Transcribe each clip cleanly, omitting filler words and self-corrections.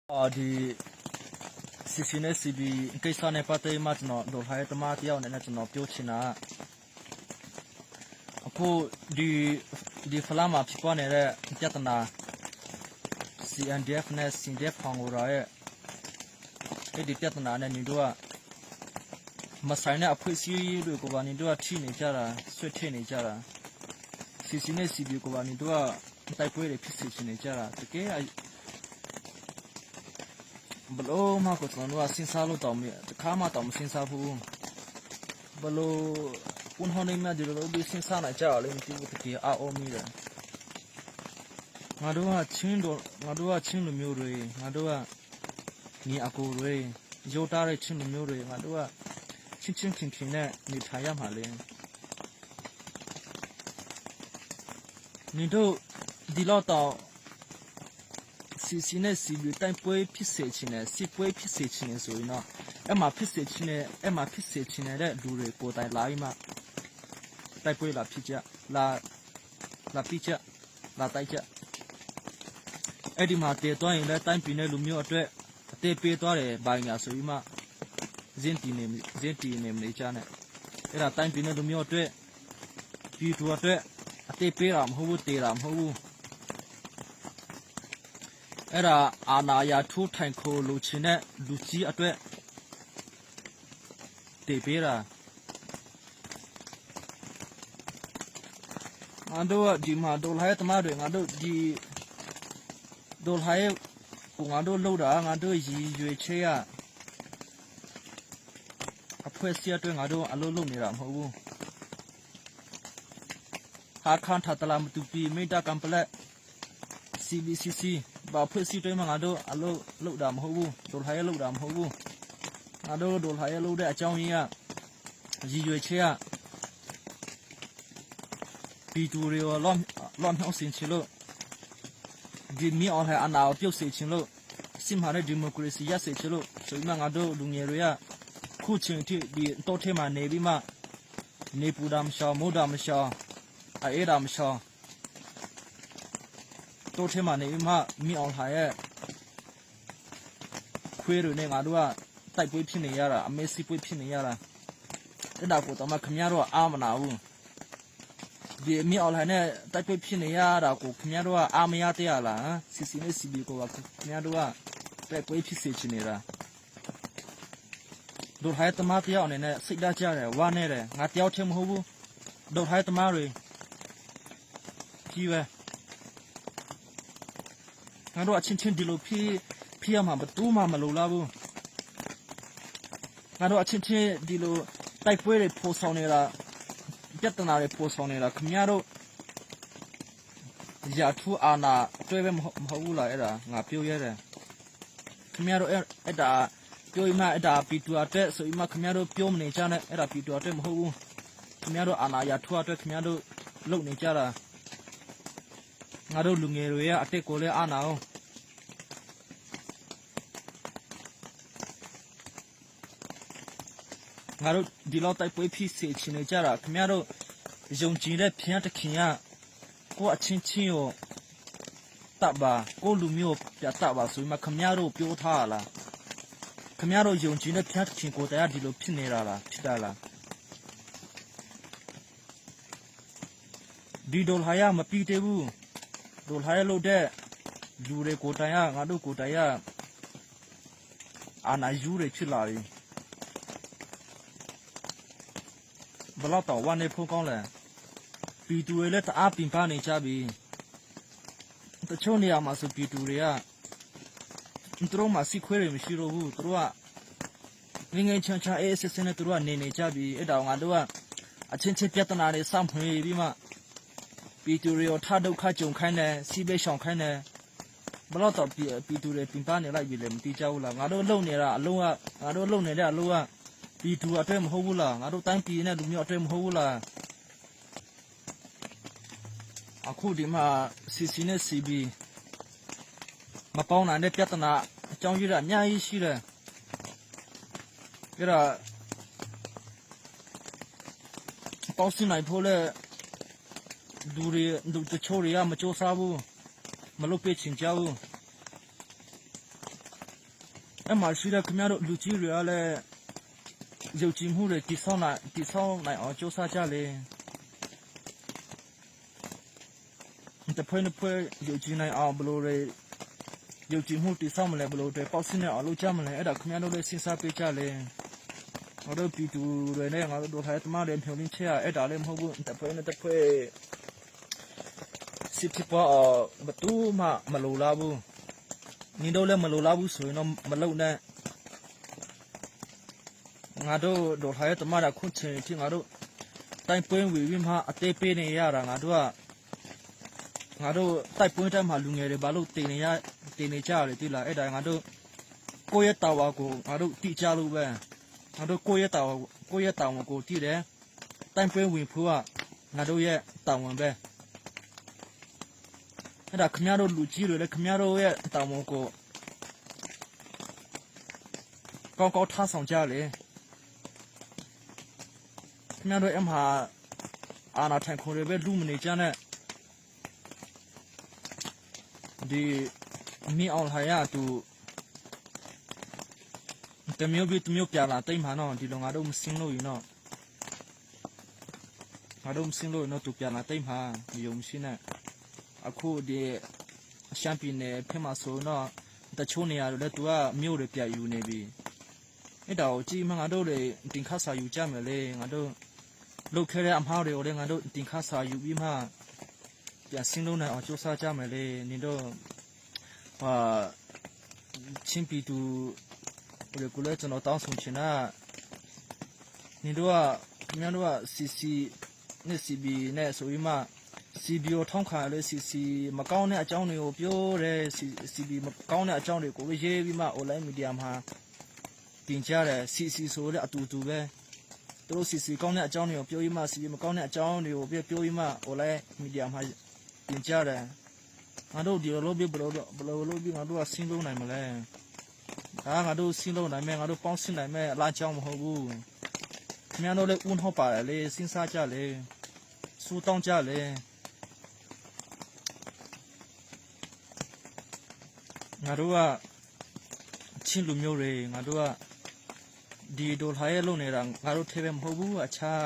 ဒီစီစီနဲ့စီဘီကိစ္စနဲ့ပတ်သက်မှကျွန်တော်တို့ဟိုင်းတမတယောက်နဲ့ကျွန်တော်ပြောချင်တာအခုဒီဖလာမှာဖြစ်ပေါ်နေတဲ့ပြဿနာ CNDF နဲ့ CNDF ဖောင်ကိုရဲ့ဒီပြဿနာနဲ့ညီတို့ကမဆိုင်တဲ့အဖွ့ဲစည်းတွေကိုပါညီတို့ကထိနေကြတာဆွတ်ထည့်နေကြတာစီစီနဲ့စီဘီကိုပါညီတို့ကတိုက်ပွဲတွေဖြစ်စေချင်နေကြတာတကယ်ဘလို့မှကိုကျွန်တော်ကစဉ်းစားလို့တောင်းမြတခါမှတောင်းမစဉ်းစားဘူးဘလို့ဝန်ဟောနေမှဒီလိုဒီစဉ်းစားနိုင်ကြအောင်လို့ဒီတကယ်အော်မိတယ်ငါတို့ကချင်းလူမျိုးတွေငါတို့ကညီအကိုတွေရိုးသားတဲ့ချင်းလူမျိုးတွေငါတို့ကချင်းခင်နဲ့နေထိုင်ရမှာလေညီတို့ဒီတော့စီနဲ့စီဘီတိုင်ပွဲဖြစ်စေချင်တယ်စီပွဲဖြစ်စေချင်တယ်ဆိုရင်တော့အမှဖြစ်စေချင်တဲ့လူတွေကိုတိုင်လာပြီးမှတိုင်ပွဲလာဖြစ်ကြလာပြကြလာတိုက်ကြအဲ့ဒီမှာတည်သွားရင်လည်းတိုင်းပြည်နဲ့လူမျိုးအတွက်အသေးပေးသွားတယ်ဘာညာဆိုပြီးမှဇင်းတီနေမနေကြနဲ့အဲ့ဒါတိုင်းပြည်နဲ့လူမျိုးအတွက်ပြည်သူအတွက်အသေးပေးတာမဟုတ်ဘူးတည်တာမဟုတ်ဘူးအဲ့ဒါအာနာယာထိုးထိုင်ခိုလူချင်းနဲ့လူကြီးအတွက်တည်ပေးတာငါတို့ဒီမှာဒိုလိုက်တမတွေငါတို့ဒီဒိုလိုက်ကိုငါတို့လှုပ်တာငါတို့ရည်ရွယ်ချေအဖွဲ့အစည်းအတွက်ငါတို့အလုပ်လုပ်နေတာမဟုတ်ဘူးဟာခန်ထတလာမတူပီမိတာကံပလက် CBCC ဘာဖွဲ့စည်းတွေမှာငါတို့အလုပ်လုပ်တာမဟုတ်ဘူးဒိုလိုက်လုပ်တာမဟုတ်ဘူးငါတို့ဒိုလိုက်လုပ်တဲ့အကြောင်းရင်းကရည်ရွယ်ချေပီတူရီလောမ်နှောက်စင်ချလို့ဒီမီအော်ဟဲအနာပြုတ်စေချင်လို့စိမဟာတဲ့ဒီမိုကရေစီရစေချလို့ဆိုမှငါတို့လူငယ်တွေကခုချင်းထိဒီတော့ထဲမှာနေပြီးမှနေပူတာမရှောင်မိုးတာမရှောင်အေးတာမရှောင်တော့ထဲမှာနေပြီးမှမီအော်ဟဲရဲ့ခွေးတွေနဲ့ငါတို့ကတိုက်ပွဲဖြစ်နေရတာအမေစီပွဲဖြစ်နေရတာအဲ့ဒါကိုတော့မှခမရတော့အာမနာဘူးဒီမီအော်ဟဲနဲ့တိုက်ပွဲဖြစ်နေရတာကိုခမရတော့အာမရတဲ့ရလားစီစီနဲ့စီဘီကိုခမရတော့တိုက်ပွဲဖြစ်စေချင်နေတာဒိုဟိုင်းတမတယောက်အနေနဲ့စိတ်ဓာတ်ကြတယ်ဝါနေတယ်ငါတယောက်ချင်းမဟုတ်ဘူးဒိုဟိုင်းတမတွေကြီးပဲငါတို့အချင်းဒီလိုဖြစ်ရမှာဘတူးမှမလိုလားဘူးငါတို့အချင်းဒီလိုတိုက်ပွဲတွေပို့ဆောင်နေတာပြဿနာတွေပို့ဆောင်နေတာခမရတို့ရာထူးအာနာတွဲပဲမဟုတ်ဘူးလားအဲ့ဒါငါပြောရတယ်ခမရတို့အဲ့ဒါပြောမှအဲ့ဒါပီတူအတွက်ဆိုမှခမရတို့ပြောမနေကြနဲ့အဲ့ဒါပီတူအတွက်မဟုတ်ဘူးခမရတို့အာနာရာထူးအတွက်ခမရတို့လုပ်နေကြတာငါတို့လူငယ်တွေကအတက်ကိုလည်းအာနာအောင်ငါတို့ဒီလောက်တိုက်ပွဲဖြစ်စေချင်နေကြတာခမရတို့ယုံကြည်တဲ့ဖျားတခင်ကကိုအချင်းချင်းကိုတပ်ပါကိုလူမျိုးပြတပ်ပါဆိုမှခမရတို့ပြောထားလားခမရတို့ယုံကြည်တဲ့ဖျားတခင်ကိုတရားဒီလိုဖြစ်နေတာလားဖြစ်တာလားဒီဒိုလာရမပြီးသေးဘူးဒိုလာရလို့တဲ့လူတွေကိုတရားငါတို့ကိုတရားအာနာယူတွေဖြစ်လာပြီဘလောက်တော့ဝန်နေဖို့ကောင်းလဲပီတူတွေလည်းတအားပင်ပနေကြပြီတချို့နေရာမှာဆိုပီတူတွေကသူတို့မှစီခွဲတွေမရှိတော့ဘူးသူတို့ကငငယ်ချမ်းချမ်းအေးစစ်စစ်နဲ့သူတို့ကနေကြပြီအဲ့တော့ငါတို့ကအချင်းချင်းပြဿနာတွေစောင့်ဖွေပြီးမှပီတူတွေကိုထဒုက္ခကြုံခိုင်းတယ်စီးပေးရှောင်ခိုင်းတယ်ဘလောက်တော့ပီတူတွေပင်ပနေလိုက်ပြီလေမတိကြဘူးလားငါတို့လုံနေတာအလုံးကငါတို့လုံနေတဲ့အလုံးကပီတူအတွက်မဟုတ်ဘူးလားငါတို့တိုင်းပြည်နဲ့လူမျိုးအတွက်မဟုတ်ဘူးလားအခုဒီမှာစီစီနဲ့စီဘီမပေါင်းနိုင်တဲ့ပြဿနာအကြောင်းရင်းအများကြီးရှိတယ်အဲ့ဒါပေါင်းစနိုင်ဖို့လဲလူတချို့တွေကမကြိုးစားဘူးမလုပ်ပေးချင်ကြဘူး အဲ့မှာရှိတဲ့ခင်ဗျားတို့လူကြီးတွေကလည်းယုံကြည်မှုတွေတည်ဆောက်နိုင်အောင်စူးစမ်းကြလေတဖွဲ့နှစ်ဖွဲ့ယုံကြည်နိုင်အောင်ဘလို့တွေယုံကြည်မှုတည်ဆောက်မလဲဘလို့တွေပေါ့စင်းနေအောင်လုပ်ကြမလဲအဲ့ဒါခင်ဗျားတို့လည်းစဉ်းစားပေးကြလေငါတို့ပြည်သူတွေနဲ့ငါတို့ထိုင်သမားတွေဖြုံရင်းချရအဲ့ဒါလည်းမဟုတ်ဘူးတဖွဲ့နဲ့တဖွဲ့စစ်တီပေါ်ဘတူးမှမလိုလားဘူးနင်တို့လည်းမလိုလားဘူးဆိုရင်တော့မလုပ်နဲ့ငါတို့တို့ထိုင်သမားကခုချင်းချင်းငါတို့တိုင်းပွင့်ဝီဝီမှအသေးပေးနေရတာငါတို့တိုက်ပွင့်တိုင်းမှာလူငယ်တွေဘာလို့တင်နေကြရတယ်တိလားအဲ့ဒါငါတို့ကိုယ့်ရဲ့တာဝါကိုငါတို့တိကျလို့ပဲငါတို့ကိုယ့်ရဲ့တာဝါကိုတိတယ်တိုင်းပွင့်ဝင်ဖို့ကငါတို့ရဲ့တာဝန်ပဲအဲ့ဒါခင်ဗျားတို့လူကြီးတွေလည်းခင်ဗျားတို့ရဲ့တာဝန်ကိုကောင်းထားဆောင်ကြလေခင်ဗျားတို့အမှအာနာထိုင်ခေါ်ရပဲလူမနေကြနဲ့ဒီမီအောင်ဟာရတူတမျိုးပြပြလာတိတ်မှာနော်ဒီလိုငါတို့မစင်းလို့ရင်တော့သူပြလာတိတ်မှာယုံရှိနေအခုဒီရှမ်းပြည်နယ်ဖက်မှာဆိုတော့တချို့နေရာတွေလည်းသူကမြို့တွေပြယူနေပြီအဲ့ဒါကိုကြည့်မှငါတို့တွေတင်ခါစာယူကြမယ်လေငါတို့လုတ်ခဲတဲ့အမှားတွေကိုလည်းငါတို့တင်ခါစာယူပြီးမှပြန်စင်းလုံးနိုင်အောင်စူးစမ်းကြမယ်လေနင်တို့ချင်းပြည်သူတွေကိုလည်းကျွန်တော်တောင်းဆိုချင်တာနင်တို့ကခင်ဗျားတို့က CC နဲ့ CB နဲ့ဆိုပြီးမှ CB ကိုထောင်းခါလဲ CC မကောင်းတဲ့အကြောင်းတွေကိုပြောတယ် CB မကောင်းတဲ့အကြောင်းတွေကိုရေးပြီးမှ online media မှာတင်ကြတယ် CC ဆိုတဲ့အတူတူပဲသူတို့ CC ကောင်းတဲ့အကြောင်းတွေကိုပြောပြီးမှ CB မကောင်းတဲ့အကြောင်းတွေကိုပြောပြီးမှ online media မှာတင်ကြတယ်ငါတို့ဒီလိုလုပ်ပြီးဘယ်လိုလုပ်ပြီးငါတို့ကစင်းလုံးနိုင်မလဲငါတို့စင်းလုံးနိုင်မယ်ငါတို့ပေါင်းစင်းနိုင်မယ်အလားကြောင်းမဟုတ်ဘူးခင်ဗျားတို့လည်းဦးနှောက်ပါတယ်လေစဉ်းစားကြလေစူတောင်းကြလေငါတို့ကချင်းလူမျိုးတွေငါတို့ကဒီဒေါ်လာရဲ့လုံနေတာငါတို့ထဲပဲမဟုတ်ဘူးအခြား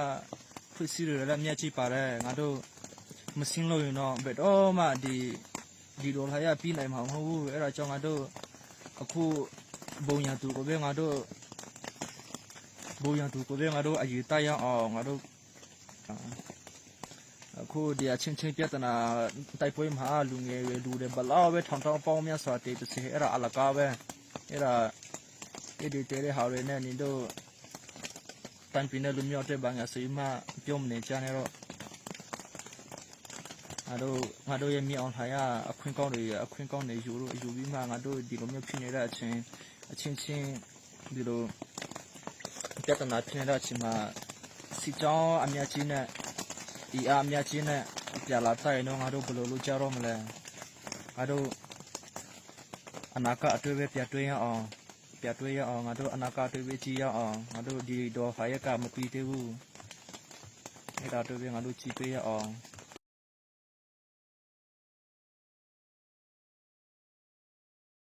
ဖွဲ့စည်းတွေလည်းအများကြီးပါတယ်ငါတို့မစင်းလို့ရင်တော့ဘယ်တော့မှဒီဒေါ်လာရပြီးနိုင်မှာမဟုတ်ဘူးအဲ့ဒါကြောင့်ငါတို့အခုဘုံရန်သူကိုပဲငါတို့အရေးတရအောင်ငါတို့အခုဒီအချင်းချင်းပြဿနာတိုက်ပွဲမှာလူငယ်တွေလူတွေဘလောက်ပဲထောင်ပေါင်းများစွာတည်တစေအဲ့ဒါအလကားပဲအဲ့ဒါဒီတဲ့ဟာတွေနဲ့နင်တို့တန်ပြင်းတဲ့လူမျိုးတဲ့ဘာငါစီမပြုံးနေကြနေတော့ငါတို့ရဲ့မြေအောင်ထားရအခွင့်ကောင်းတွေယူပြီးမှငါတို့ဒီလိုမျိုးဖြစ်နေတဲ့အချင်းဒီလိုပြဿနာဖြစ်နေတဲ့အချင်းမှာစီကြောင်းအများကြီးနဲ့ဒီအများကြီးနဲ့ပြလာတိုင်းတော့ငါတို့ဘယ်လိုလုပ်ကြတော့မလဲငါတို့အနာကအတွေ့ပဲပြတ်တွေ့ရအောင်ငါတို့အနာကအတွေ့ပဲကြည့်ရအောင်ငါတို့ဒီတော့ဖာရကမပြီးသေးဘူးအဲ့ဒါတွေ့ပဲငါတို့ကြည့်ပေးရအောင်